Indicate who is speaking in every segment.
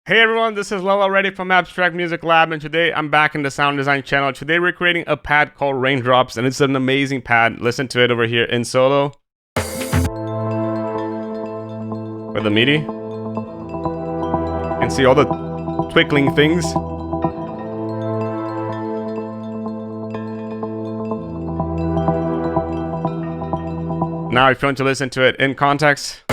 Speaker 1: Hey everyone, this is Leo Lauretti from Abstract Music Lab, and today I'm back in the sound design channel. Today we're creating a pad called Raindrops, and it's an amazing pad. Listen to it over here in solo. For the MIDI. And see all the twinkling things. Now if you want to listen to it in context.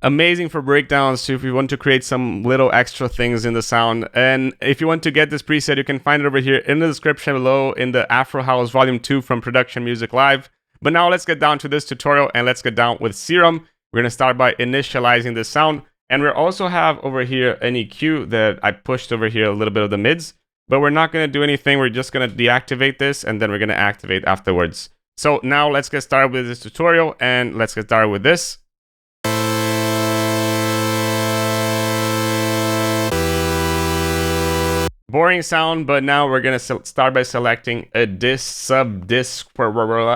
Speaker 1: Amazing for breakdowns too if you want to create some little extra things in the sound. And if you want to get this preset, you can find it over here in the description below in the Afro House Volume 2 from Production Music Live. But now let's get down to this tutorial and let's get down with Serum. We're going to start by initializing the sound. And we also have over here an EQ that I pushed over here a little bit of the mids. But we're not going to do anything. We're just going to deactivate this and then we're going to activate afterwards. So now let's get started with this tutorial and let's get started with this. Boring sound, but now we're gonna start by selecting a disc, sub disc,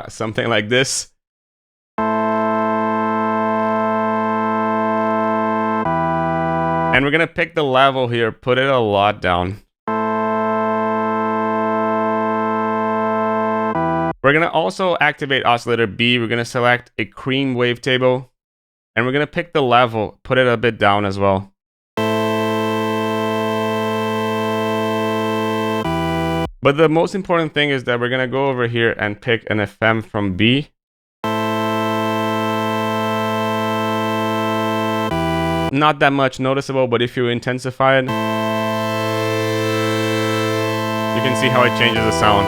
Speaker 1: something like this. And we're gonna pick the level here, put it a lot down. We're gonna also activate Oscillator B. We're gonna select a cream wavetable, and we're gonna pick the level, put it a bit down as well. But the most important thing is that we're going to go over here and pick an FM from B. Not that much noticeable, but if you intensify it, you can see how it changes the sound.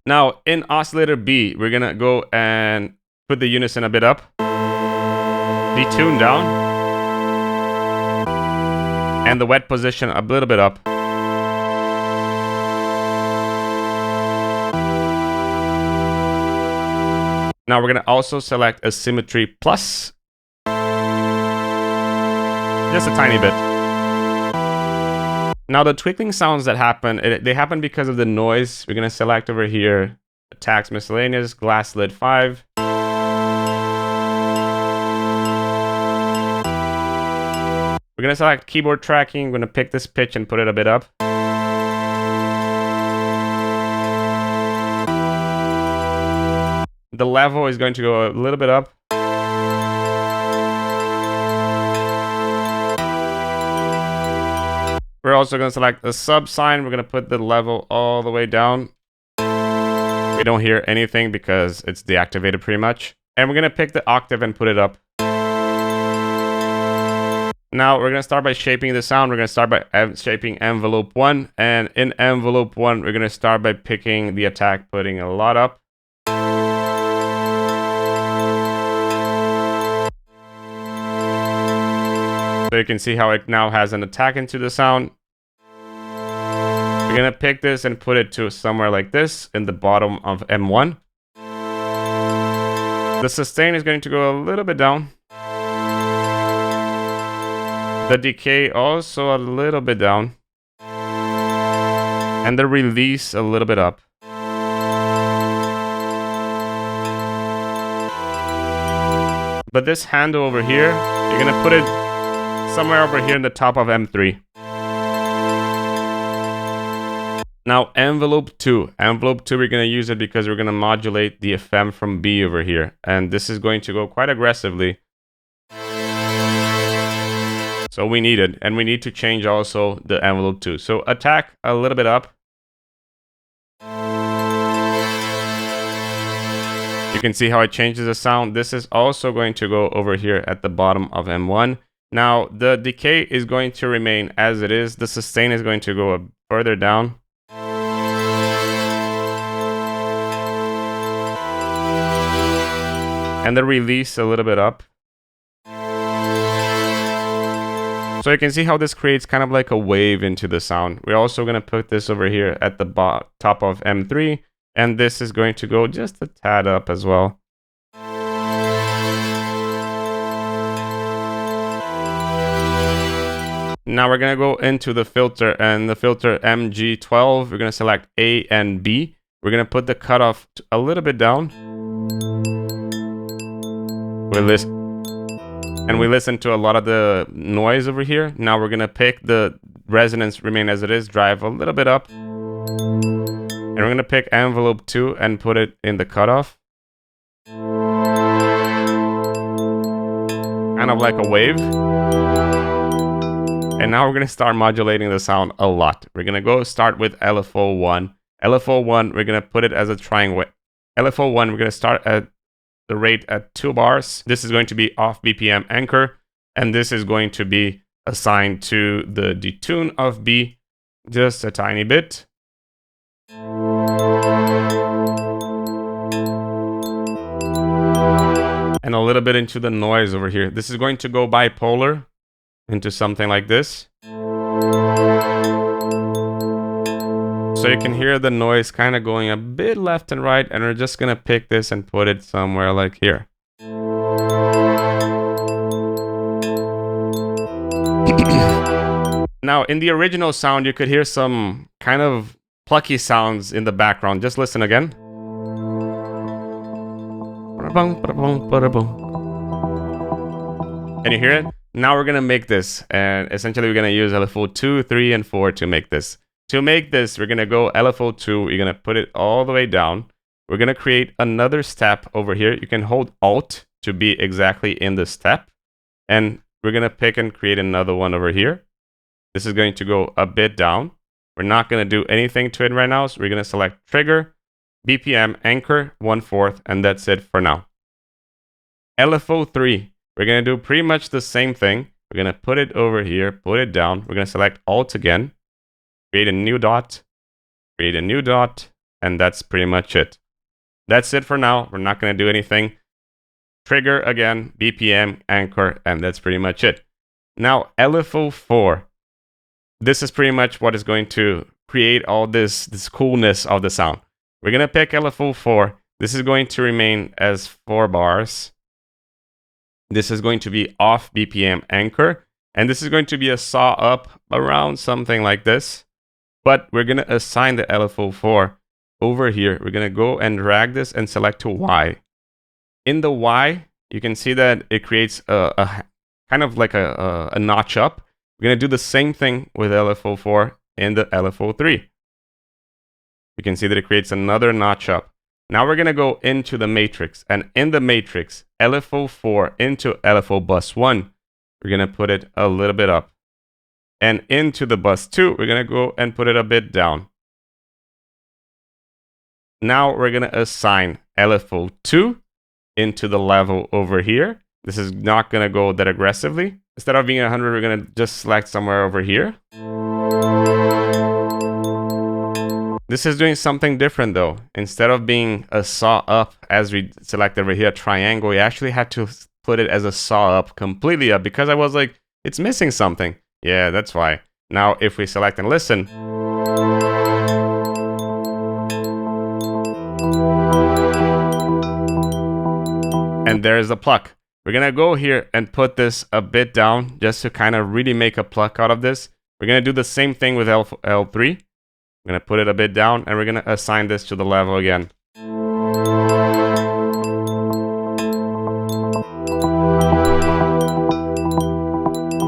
Speaker 1: Now, in Oscillator B, we're going to go and put the unison a bit up. Detune down. And the wet position a little bit up. Now we're going to also select a symmetry plus. Just a tiny bit. Now the twinkling sounds that happen, they happen because of the noise. We're going to select over here, Attacks Miscellaneous, Glass Lid 5. We're going to select keyboard tracking. We're going to pick this pitch and put it a bit up. The level is going to go a little bit up. We're also going to select a sub sign. We're going to put the level all the way down. We don't hear anything because it's deactivated pretty much. And we're going to pick the octave and put it up. Now we're going to start by shaping the sound. We're going to start by shaping envelope 1. And in envelope 1, we're going to start by picking the attack, putting a lot up. So you can see how it now has an attack into the sound. We're going to pick this and put it to somewhere like this in the bottom of M1. The sustain is going to go a little bit down. The decay also a little bit down. And the release a little bit up. But this handle over here, you're going to put it somewhere over here in the top of M3. Now envelope 2. Envelope 2, we're going to use it because we're going to modulate the FM from B over here. And this is going to go quite aggressively. So we need it. And we need to change also the envelope 2. So attack a little bit up. You can see how it changes the sound. This is also going to go over here at the bottom of M1. Now, the decay is going to remain as it is. The sustain is going to go further down. And the release a little bit up. So you can see how this creates kind of like a wave into the sound. We're also going to put this over here at the top of M3. And this is going to go just a tad up as well. Now we're gonna go into the filter, and the filter MG12, we're gonna select A and B. We're gonna put the cutoff a little bit down. We listen to a lot of the noise over here. Now we're gonna pick the resonance remain as it is, drive a little bit up. And we're gonna pick envelope 2 and put it in the cutoff. Kind of like a wave. And now we're gonna start modulating the sound a lot. We're gonna go start with LFO 1. LFO 1, we're gonna put it as a triangle. LFO 1, we're gonna start at the rate at 2 bars. This is going to be off BPM anchor, and this is going to be assigned to the detune of B just a tiny bit. And a little bit into the noise over here. This is going to go bipolar into something like this. So you can hear the noise kind of going a bit left and right, and we're just gonna pick this and put it somewhere like here. Now, in the original sound, you could hear some kind of plucky sounds in the background. Just listen again. Can you hear it? Now we're gonna make this, and essentially we're gonna use LFO 2, 3, and 4 to make this. To make this, we're gonna go LFO 2, you're gonna put it all the way down. We're gonna create another step over here. You can hold Alt to be exactly in the step. And we're gonna pick and create another one over here. This is going to go a bit down. We're not gonna do anything to it right now, so we're gonna select Trigger, BPM, Anchor, 1/4, and that's it for now. LFO 3, we're gonna do pretty much the same thing. We're gonna put it over here, put it down. We're gonna select Alt again. Create a new dot, and that's pretty much it. That's it for now. We're not going to do anything. Trigger again, BPM, anchor, and that's pretty much it. Now, LFO 4. This is pretty much what is going to create all this coolness of the sound. We're going to pick LFO 4. This is going to remain as 4 bars. This is going to be off BPM anchor, and this is going to be a saw up around something like this. But we're going to assign the LFO 4 over here. We're going to go and drag this and select to Y. In the Y, you can see that it creates a kind of like a notch up. We're going to do the same thing with LFO 4 in the LFO 3. You can see that it creates another notch up. Now we're going to go into the matrix. And in the matrix, LFO 4 into LFO bus 1, we're going to put it a little bit up. And into the bus 2, we're going to go and put it a bit down. Now we're going to assign LFO 2 into the level over here. This is not going to go that aggressively. Instead of being 100, we're going to just select somewhere over here. This is doing something different though. Instead of being a saw up, as we select over here, triangle, we actually had to put it as a saw up, completely up, because I was like, it's missing something. Yeah, that's why. Now, if we select and listen, and there's the pluck. We're gonna go here and put this a bit down just to kind of really make a pluck out of this. We're gonna do the same thing with L3. We're gonna put it a bit down, and we're gonna assign this to the level again.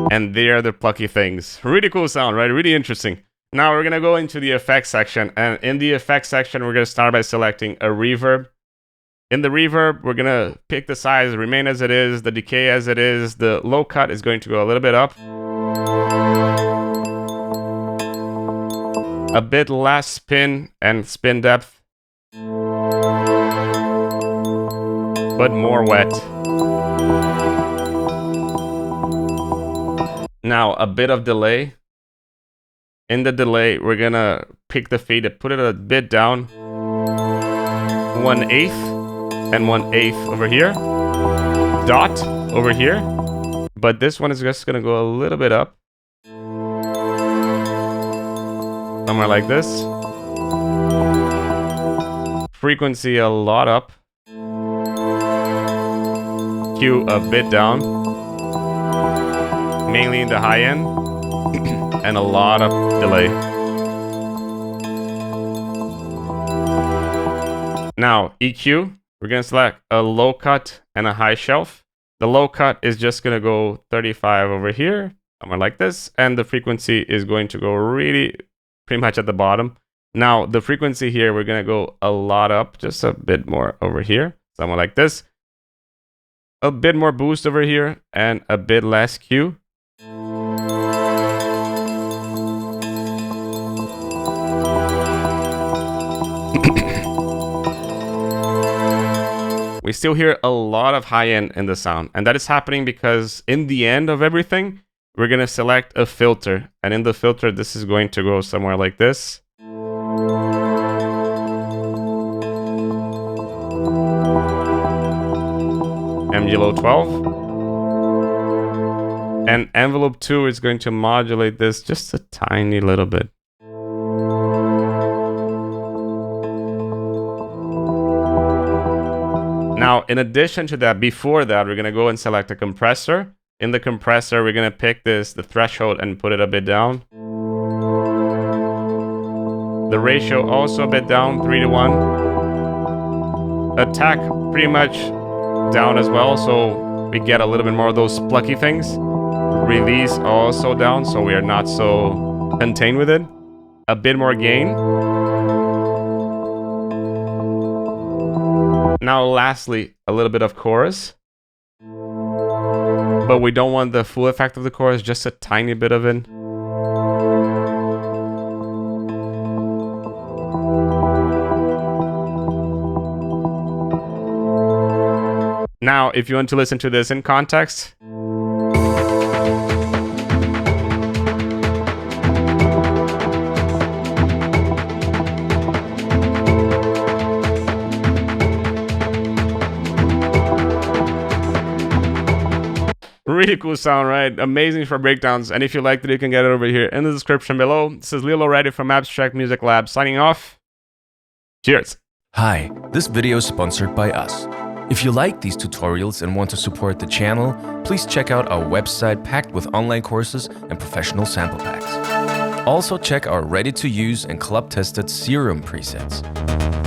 Speaker 1: And there are the plucky things. Really cool sound, right? Really interesting. Now we're gonna go into the effects section, and in the effects section, we're gonna start by selecting a reverb. In the reverb, we're gonna pick the size, remain as it is, the decay as it is. The low cut is going to go a little bit up. A bit less spin and spin depth, but more wet. Now, a bit of delay. In the delay, we're gonna pick the fade and put it a bit down. 1/8 and 1/8 over here. Dot over here. But this one is just gonna go a little bit up. Somewhere like this. Frequency a lot up. Q a bit down. Mainly in the high end. and a lot of delay. Now, EQ, we're going to select a low cut and a high shelf. The low cut is just going to go 35 over here, somewhere like this, and the frequency is going to go really pretty much at the bottom. Now, the frequency here, we're going to go a lot up, just a bit more over here, somewhere like this. A bit more boost over here, and a bit less Q. We still hear a lot of high end in the sound, and that is happening because in the end of everything, we're going to select a filter, and in the filter, this is going to go somewhere like this. MG low 12. And envelope 2 is going to modulate this just a tiny little bit. Now, in addition to that, before that, we're going to go and select a compressor. In the compressor, we're going to pick the threshold and put it a bit down. The ratio also a bit down, 3:1. Attack pretty much down as well, so we get a little bit more of those plucky things. Release also down, so we are not so contained with it. A bit more gain. Now, lastly, a little bit of chorus. But we don't want the full effect of the chorus, just a tiny bit of it. Now, if you want to listen to this in context, really cool sound, right? Amazing for breakdowns. And if you liked it, you can get it over here in the description below. This is Leo Lauretti from Abstract Music Lab signing off. Cheers.
Speaker 2: Hi, this video is sponsored by us. If you like these tutorials and want to support the channel, please check out our website packed with online courses and professional sample packs. Also check our ready-to-use and club-tested Serum presets.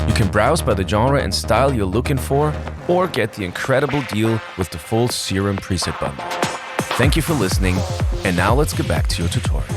Speaker 2: You can browse by the genre and style you're looking for, or get the incredible deal with the full Serum preset bundle. Thank you for listening, and now let's get back to your tutorial.